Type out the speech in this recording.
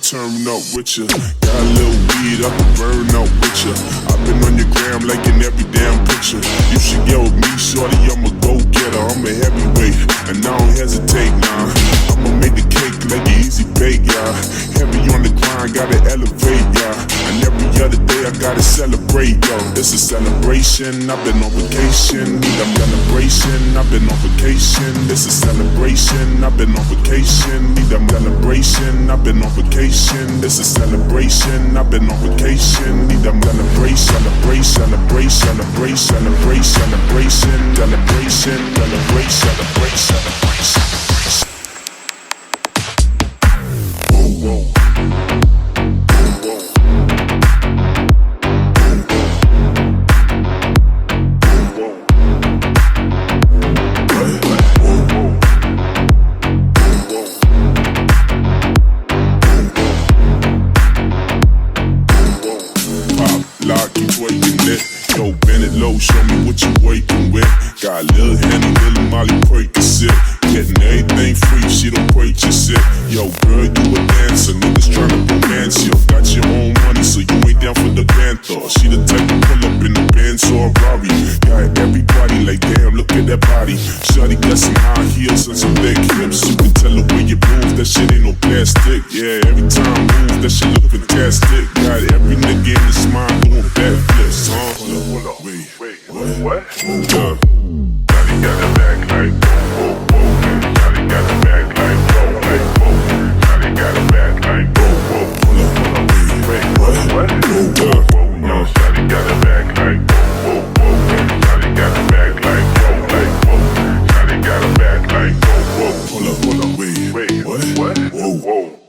turn up with ya. Got a little weed, I can burn up with ya. I've been on your gram like in every damn picture. You should get with me, shorty, I'm a go-getter. I'm a heavyweight, and I don't hesitate, nah. I'ma make the cake like an easy bake, yeah. Heavy on the grind, gotta elevate, yeah. And every other day I gotta celebrate, yo. It's a celebration, I've been on vacation. Need a celebration, I've been on vacation. It's a celebration, I've been on vacation. Need a celebration, I've been on vacation. It's a celebration, I've been on vacation. Need a celebration, celebrate, celebrate, celebrate, celebrate, celebration, celebration, celebrate, celebrate, celebration. Whoa, whoa. Yo, bend it low, show me what you working with. Got a little Henny, little Molly Percocet. Getting everything free, she don't purchase it. Yo, girl, you a dancer, niggas tryna romance you. Got your own money, so you ain't down for the panther. She the type to pull up in the Benz or a Rari. Got everybody like, damn, look at that body. Shawty got some high heels and some big hips. You can tell the way you move, that shit ain't no plastic. Yeah, every time I move, that shit look fantastic. Got every nigga in his mind doing backflips, huh? Hold up, wait, what? Hold up. Shawty got a back like whoa, whoa. Shawty got a back like whoa, Shawty got a back like whoa. Hold up, wait, what? Hold up, yo, Shawty got a back like whoa, Shawty got a back like whoa, Shawty got a back like whoa. Hold up, wait, what? Whoa.